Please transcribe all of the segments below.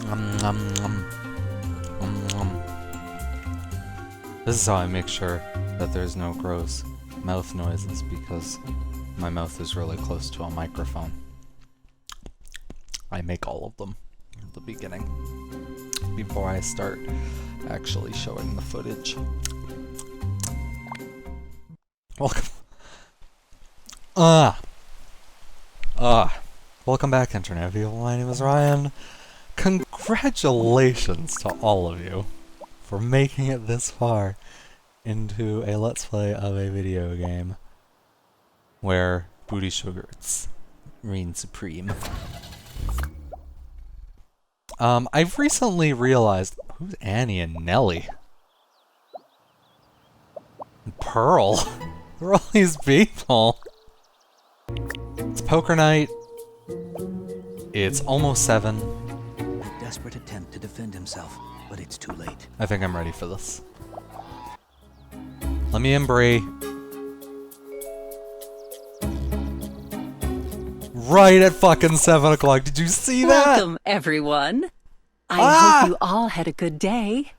Nom, nom, nom. This is how I make sure that there's no gross mouth noises, because my mouth is really close to a microphone. I make all of them at the beginning, before I start actually showing the footage. Welcome. Welcome back, Internet people. My name is Ryan. Congratulations to all of you for making it this far into a Let's Play of a video game where booty sugars reign supreme. I've recently realized... Who's Annie and Nellie? And Pearl? Who are all these people? It's poker night. It's almost 7. A desperate attempt to defend himself, but it's too late. I think I'm ready for this. Let me in, Bree. Right at fucking 7 o'clock. Did you see that? Welcome, everyone. I hope you all had a good day.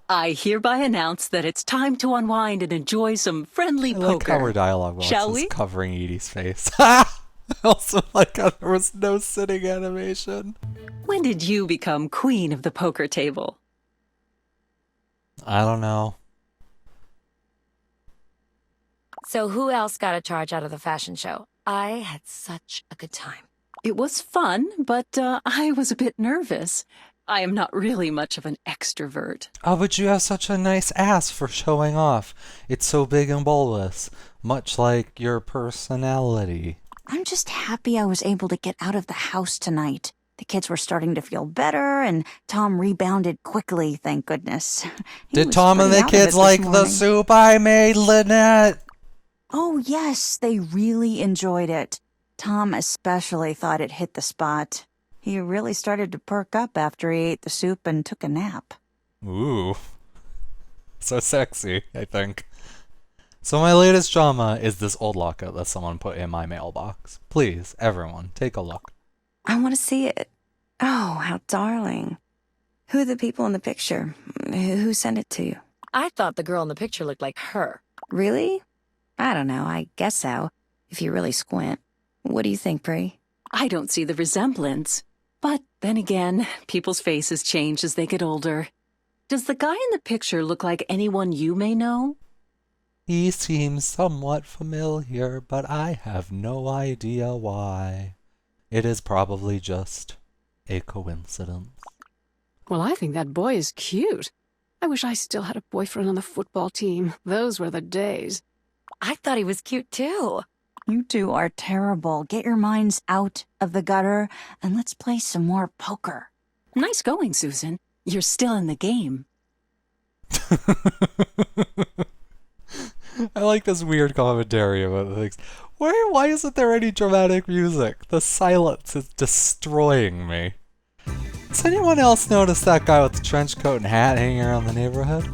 I hereby announce that it's time to unwind and enjoy some friendly poker. I like how our dialogue box Shall is we? covering Edie's face. I also like how there was no sitting animation. When did you become queen of the poker table? I don't know. So who else got a charge out of the fashion show? I had such a good time. It was fun, but I was a bit nervous. I am not really much of an extrovert. Oh, but you have such a nice ass for showing off. It's so big and bulbous, much like your personality. I'm just happy I was able to get out of the house tonight. The kids were starting to feel better, and Tom rebounded quickly, thank goodness. Did Tom and the kids like the soup I made, Lynette? Oh, yes, they really enjoyed it. Tom especially thought it hit the spot. He really started to perk up after he ate the soup and took a nap. Ooh. So sexy, I think. So my latest drama is this old lockout that someone put in my mailbox. Please, everyone, take a look. I want to see it. Oh, how darling. Who are the people in the picture? Who sent it to you? I thought the girl in the picture looked like her. Really? I don't know. I guess so, if you really squint. What do you think, Bree? I don't see the resemblance. But then again, people's faces change as they get older. Does the guy in the picture look like anyone you may know? He seems somewhat familiar, but I have no idea why. It is probably just a coincidence. Well, I think that boy is cute. I wish I still had a boyfriend on the football team. Those were the days. I thought he was cute too. You two are terrible. Get your minds out of the gutter, and let's play some more poker. Nice going, Susan. You're still in the game. I like this weird commentary about things. Why isn't there any dramatic music? The silence is destroying me. Has anyone else noticed that guy with the trench coat and hat hanging around the neighborhood?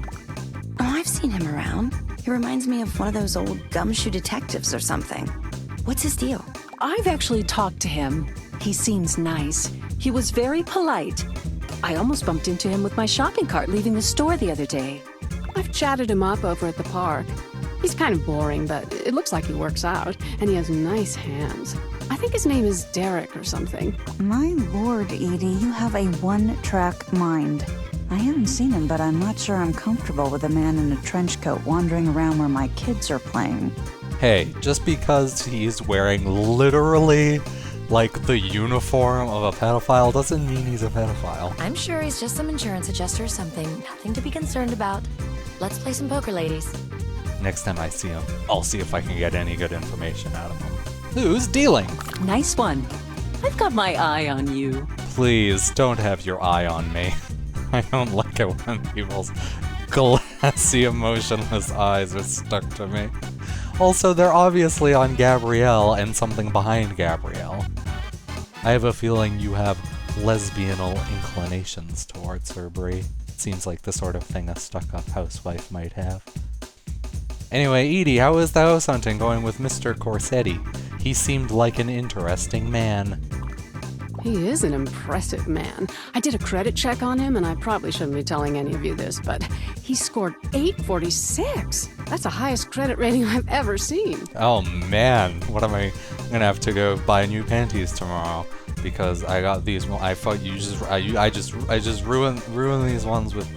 Oh, I've seen him around. He reminds me of one of those old gumshoe detectives or something. What's his deal? I've actually talked to him. He seems nice. He was very polite. I almost bumped into him with my shopping cart leaving the store the other day. I've chatted him up over at the park. He's kind of boring, but it looks like he works out, and he has nice hands. I think his name is Derek or something. My lord, Edie, you have a one-track mind. I haven't seen him, but I'm not sure I'm comfortable with a man in a trench coat wandering around where my kids are playing. Hey, just because he's wearing literally, like, the uniform of a pedophile doesn't mean he's a pedophile. I'm sure he's just some insurance adjuster or something. Nothing to be concerned about. Let's play some poker, ladies. Next time I see him, I'll see if I can get any good information out of him. Who's dealing? Nice one. I've got my eye on you. Please, don't have your eye on me. I don't like it when people's glassy, emotionless eyes are stuck to me. Also, they're obviously on Gabrielle and something behind Gabrielle. I have a feeling you have lesbianal inclinations towards her, Bree. It seems like the sort of thing a stuck-up housewife might have. Anyway, Edie, how is the house hunting going with Mr. Corsetti? He seemed like an interesting man. He is an impressive man. I did a credit check on him, and I probably shouldn't be telling any of you this, but he scored 846. That's the highest credit rating I've ever seen. Oh man, what am I gonna have to go buy new panties tomorrow? Because I got these. Well, I thought I just ruined these ones with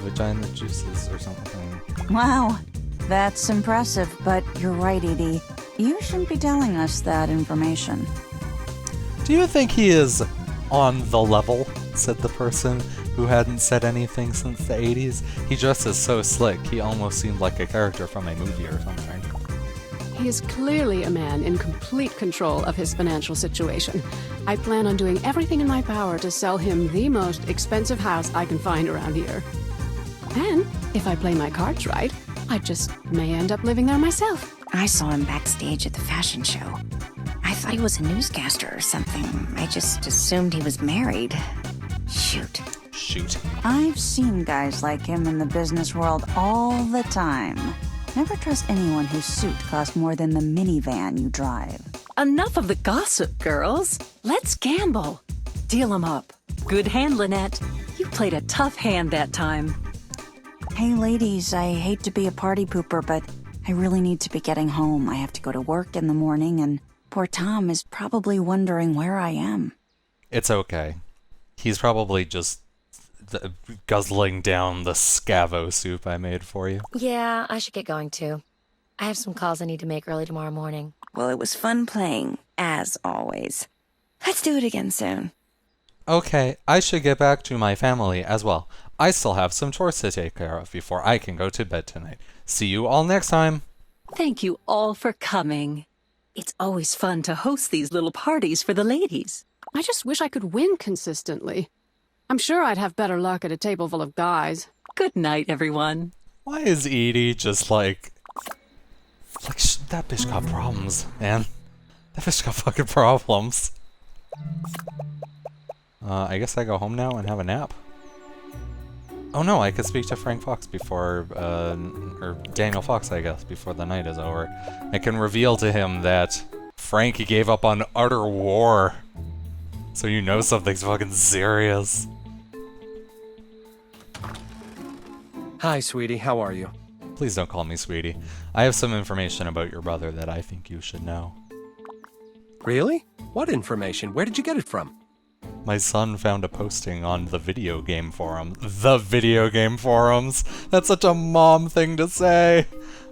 vagina juices or something. Wow, that's impressive, but you're right, Edie. You shouldn't be telling us that information. Do you think he is on the level? Said the person who hadn't said anything since the 80s. He dresses so slick, he almost seemed like a character from a movie or something. He is clearly a man in complete control of his financial situation. I plan on doing everything in my power to sell him the most expensive house I can find around here. And if I play my cards right, I just may end up living there myself. I saw him backstage at the fashion show. I thought he was a newscaster or something. I just assumed he was married. Shoot. I've seen guys like him in the business world all the time. Never trust anyone whose suit costs more than the minivan you drive. Enough of the gossip, girls. Let's gamble. Deal 'em up. Good hand, Lynette. You played a tough hand that time. Hey ladies, I hate to be a party pooper, but I really need to be getting home. I have to go to work in the morning, and poor Tom is probably wondering where I am. It's okay. He's probably just guzzling down the scavo soup I made for you. Yeah, I should get going too. I have some calls I need to make early tomorrow morning. Well, it was fun playing, as always. Let's do it again soon. Okay, I should get back to my family as well. I still have some chores to take care of before I can go to bed tonight. See you all next time. Thank you all for coming. It's always fun to host these little parties for the ladies. I just wish I could win consistently. I'm sure I'd have better luck at a table full of guys. Good night, everyone. Why is Edie just like that bitch got problems, man. That bitch got fucking problems. I guess I go home now and have a nap. Oh no, I could speak to Frank Fox before, or Daniel Fox, I guess, before the night is over. I can reveal to him that Frank gave up on utter war. So you know something's fucking serious. Hi, sweetie. How are you? Please don't call me sweetie. I have some information about your brother that I think you should know. Really? What information? Where did you get it from? My son found a posting on the video game forum. The video game forums! That's such a mom thing to say!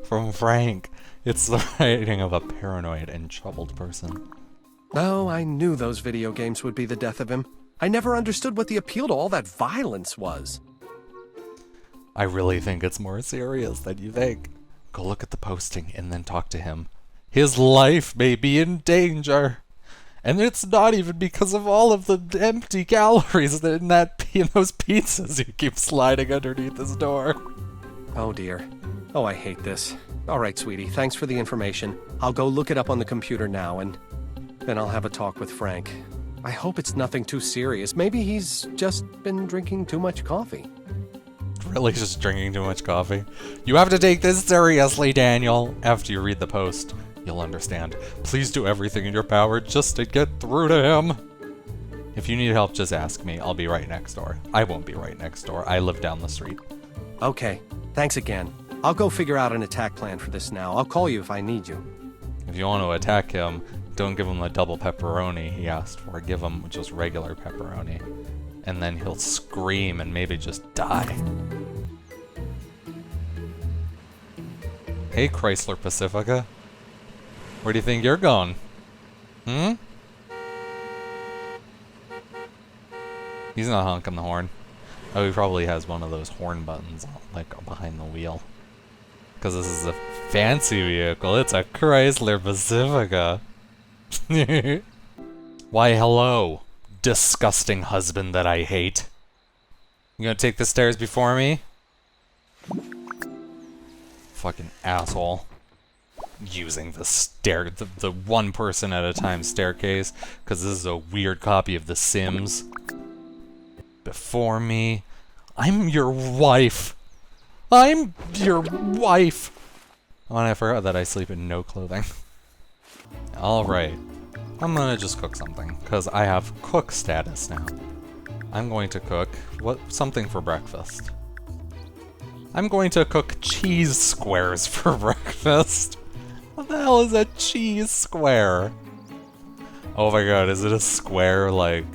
From Frank. It's the writing of a paranoid and troubled person. Oh, I knew those video games would be the death of him. I never understood what the appeal to all that violence was. I really think it's more serious than you think. Go look at the posting and then talk to him. His life may be in danger. And it's not even because of all of the empty calories in those pizzas you keep sliding underneath his door. Oh dear. Oh, I hate this. All right, sweetie, thanks for the information. I'll go look it up on the computer now, and then I'll have a talk with Frank. I hope it's nothing too serious. Maybe he's just been drinking too much coffee. Really just drinking too much coffee? You have to take this seriously, Daniel. After you read the post, you'll understand. Please do everything in your power just to get through to him. If you need help, just ask me. I'll be right next door. I won't be right next door. I live down the street. Okay, thanks again. I'll go figure out an attack plan for this now. I'll call you if I need you. If you want to attack him, don't give him the double pepperoni he asked for. Give him just regular pepperoni. And then he'll scream and maybe just die. Hey, Chrysler Pacifica. Where do you think you're going? Hmm? He's not honking the horn. Oh, he probably has one of those horn buttons, like, behind the wheel. Because this is a fancy vehicle. It's a Chrysler Pacifica. Why, hello, disgusting husband that I hate. You gonna take the stairs before me? Fucking asshole. Using the one person at a time staircase, because this is a weird copy of The Sims. Before me. I'm your wife. I'm your wife. Oh, and I forgot that I sleep in no clothing. Alright. I'm gonna just cook something, because I have cook status now. I'm going to cook something for breakfast. I'm going to cook cheese squares for breakfast. What the hell is a cheese square? Oh my god, is it a square like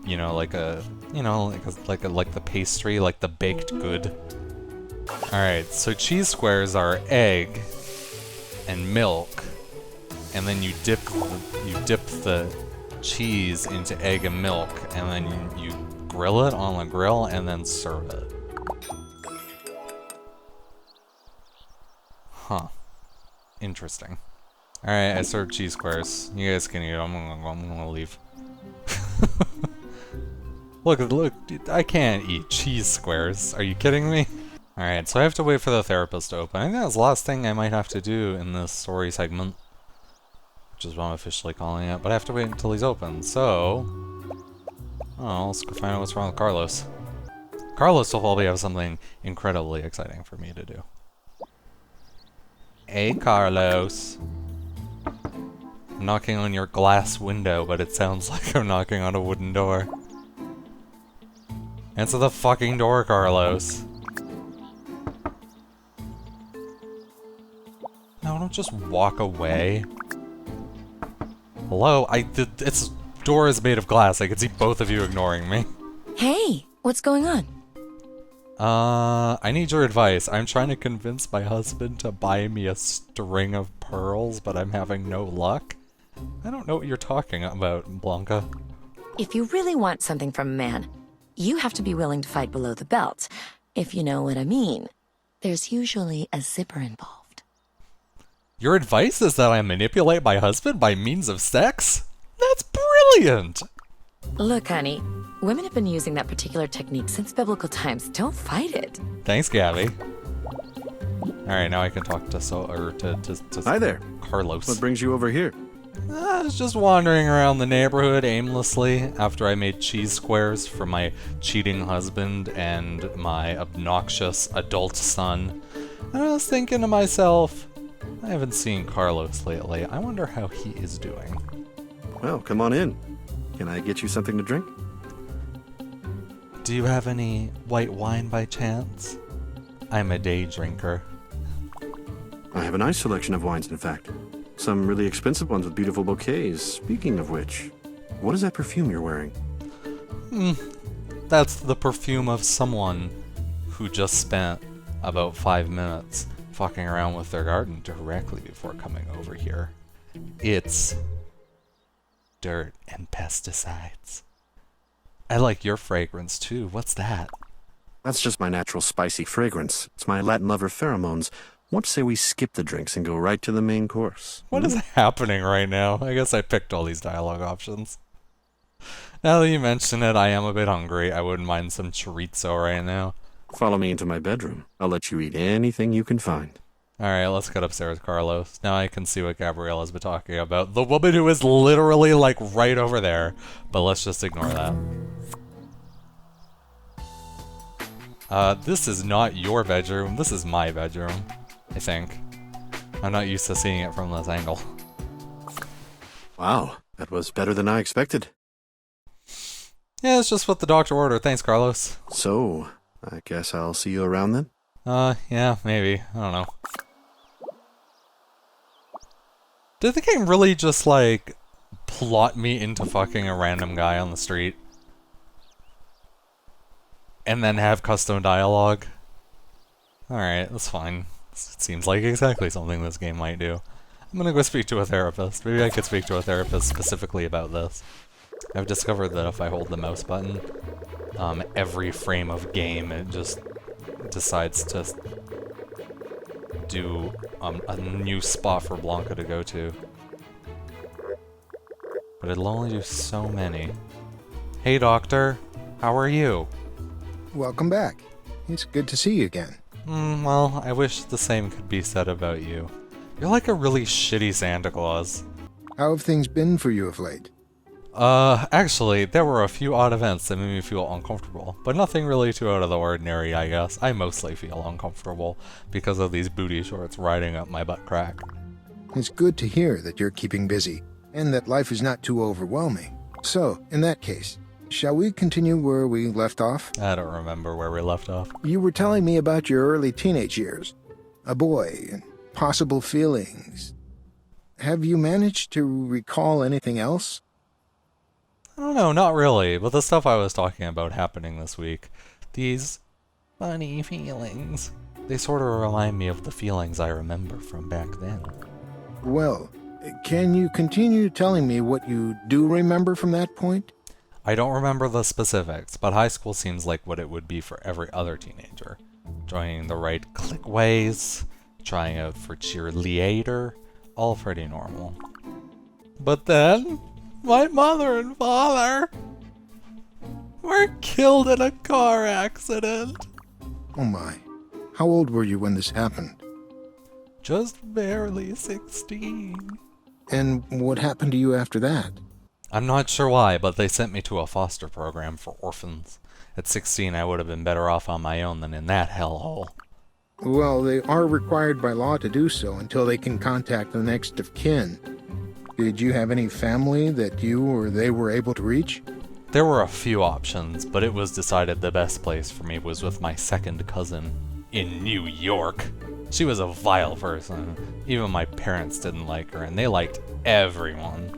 you know, like the pastry, like the baked good? Alright, so cheese squares are egg and milk, and then you dip the cheese into egg and milk, and then you grill it on the grill and then serve it. Huh. Interesting. Alright, I served cheese squares. You guys can eat them. I'm gonna leave. Look, I can't eat cheese squares. Are you kidding me? Alright, so I have to wait for the therapist to open. I think that's the last thing I might have to do in this story segment, which is what I'm officially calling it, but I have to wait until he's open, so... Oh, let's go find out what's wrong with Carlos. Carlos will probably have something incredibly exciting for me to do. Hey, Carlos. I'm knocking on your glass window, but it sounds like I'm knocking on a wooden door. Answer the fucking door, Carlos. No, don't just walk away. Hello? Its door is made of glass. I can see both of you ignoring me. Hey, what's going on? I need your advice. I'm trying to convince my husband to buy me a string of pearls, but I'm having no luck. I don't know what you're talking about, Blanca. If you really want something from a man, you have to be willing to fight below the belt, if you know what I mean. There's usually a zipper involved. Your advice is that I manipulate my husband by means of sex? That's brilliant! Look, honey, women have been using that particular technique since biblical times. Don't fight it. Thanks, Gabby. Alright, now I can talk to Hi there. Carlos. What brings you over here? I was just wandering around the neighborhood aimlessly after I made cheese squares for my cheating husband and my obnoxious adult son. And I was thinking to myself, I haven't seen Carlos lately. I wonder how he is doing. Well, come on in. Can I get you something to drink? Do you have any white wine by chance? I'm a day drinker. I have a nice selection of wines, in fact. Some really expensive ones with beautiful bouquets. Speaking of which, what is that perfume you're wearing? That's the perfume of someone who just spent about 5 minutes fucking around with their garden directly before coming over here. It's dirt and pesticides. I like your fragrance too. What's that? That's just my natural spicy fragrance. It's my Latin lover pheromones. What say we skip the drinks and go right to the main course? What is happening right now? I guess I picked all these dialogue options. Now that you mention it, I am a bit hungry. I wouldn't mind some chorizo right now. Follow me into my bedroom. I'll let you eat anything you can find. Alright, let's get upstairs, Carlos. Now I can see what Gabrielle has been talking about. The woman who is literally, like, right over there. But let's just ignore that. This is not your bedroom. This is my bedroom, I think. I'm not used to seeing it from this angle. Wow, that was better than I expected. Yeah, it's just what the doctor ordered. Thanks, Carlos. So, I guess I'll see you around then? Yeah, maybe. I don't know. Did the game really just, like, plot me into fucking a random guy on the street? And then have custom dialogue? Alright, that's fine. It seems like exactly something this game might do. I'm gonna go speak to a therapist. Maybe I could speak to a therapist specifically about this. I've discovered that if I hold the mouse button, every frame of game, it just decides to do a new spot for Blanca to go to. But it'll only do so many. Hey, doctor. How are you? Welcome back. It's good to see you again. Well, I wish the same could be said about you. You're like a really shitty Santa Claus. How have things been for you of late? Actually, there were a few odd events that made me feel uncomfortable, but nothing really too out of the ordinary, I guess. I mostly feel uncomfortable because of these booty shorts riding up my butt crack. It's good to hear that you're keeping busy. and that life is not too overwhelming. So, in that case, shall we continue where we left off? I don't remember where we left off. You were telling me about your early teenage years. A boy, and possible feelings. Have you managed to recall anything else? I don't know, not really, but the stuff I was talking about happening this week, these funny feelings, they sort of remind me of the feelings I remember from back then. Well, can you continue telling me what you do remember from that point? I don't remember the specifics, but high school seems like what it would be for every other teenager. Joining the right clickways, trying out for cheerleader, all pretty normal. But then, my mother and father were killed in a car accident. Oh my. How old were you when this happened? Just barely 16. And what happened to you after that? I'm not sure why, but they sent me to a foster program for orphans. At 16, I would have been better off on my own than in that hellhole. Well, they are required by law to do so until they can contact the next of kin. Did you have any family that you or they were able to reach? There were a few options, but it was decided the best place for me was with my second cousin in New York. She was a vile person. Even my parents didn't like her, and they liked everyone.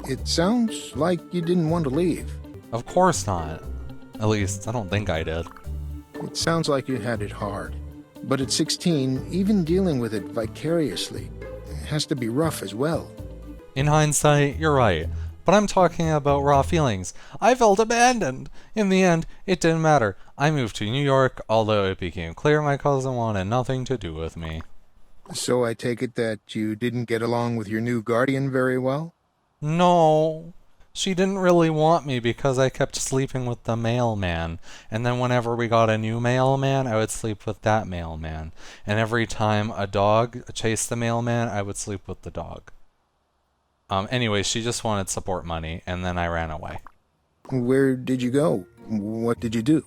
It sounds like you didn't want to leave. Of course not. At least, I don't think I did. It sounds like you had it hard. But at 16, even dealing with it vicariously has to be rough as well. In hindsight, you're right. But I'm talking about raw feelings. I felt abandoned. In the end, it didn't matter. I moved to New York, although it became clear my cousin wanted nothing to do with me. So I take it that you didn't get along with your new guardian very well? No. She didn't really want me because I kept sleeping with the mailman. And then whenever we got a new mailman, I would sleep with that mailman. And every time a dog chased the mailman, I would sleep with the dog. Anyway, she just wanted support money, and then I ran away. Where did you go? What did you do?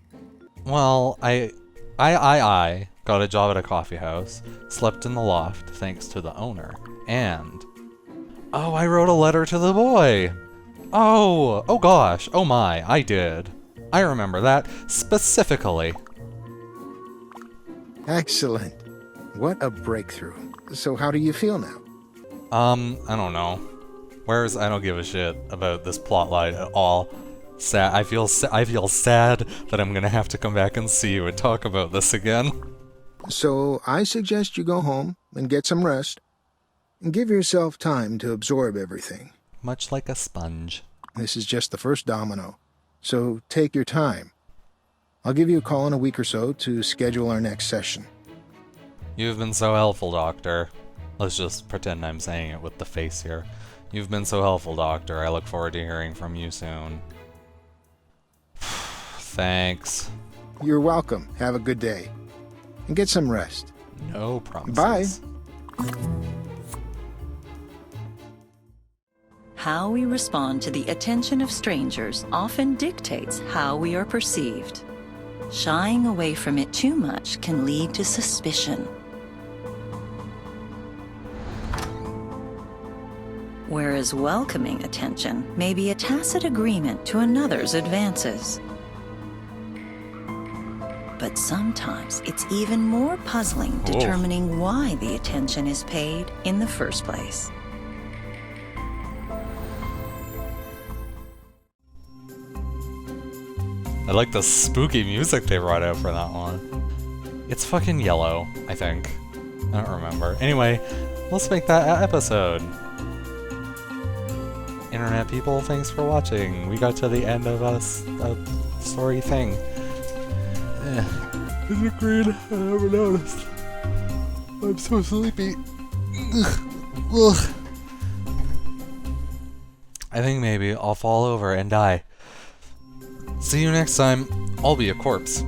Well, I got a job at a coffee house, slept in the loft thanks to the owner, and... Oh, I wrote a letter to the boy! Oh gosh, oh my, I did. I remember that specifically. Excellent. What a breakthrough. So how do you feel now? I don't know. I don't give a shit about this plotline at all. I feel sad that I'm gonna have to come back and see you and talk about this again. So I suggest you go home and get some rest. And give yourself time to absorb everything. Much like a sponge. This is just the first domino. So take your time. I'll give you a call in a week or so to schedule our next session. You've been so helpful, Doctor. Let's just pretend I'm saying it with the face here. You've been so helpful, Doctor. I look forward to hearing from you soon. Thanks. You're welcome. Have a good day. And get some rest. No promises. Bye. How we respond to the attention of strangers often dictates how we are perceived. Shying away from it too much can lead to suspicion. Whereas welcoming attention may be a tacit agreement to another's advances. But sometimes it's even more puzzling determining why the attention is paid in the first place. I like the spooky music they brought out for that one. It's fucking yellow, I think. I don't remember. Anyway, let's make that episode. Internet people, thanks for watching. We got to the end of a story thing. Is it green? I never noticed. I'm so sleepy. Ugh. I think maybe I'll fall over and die. See you next time. I'll be a corpse.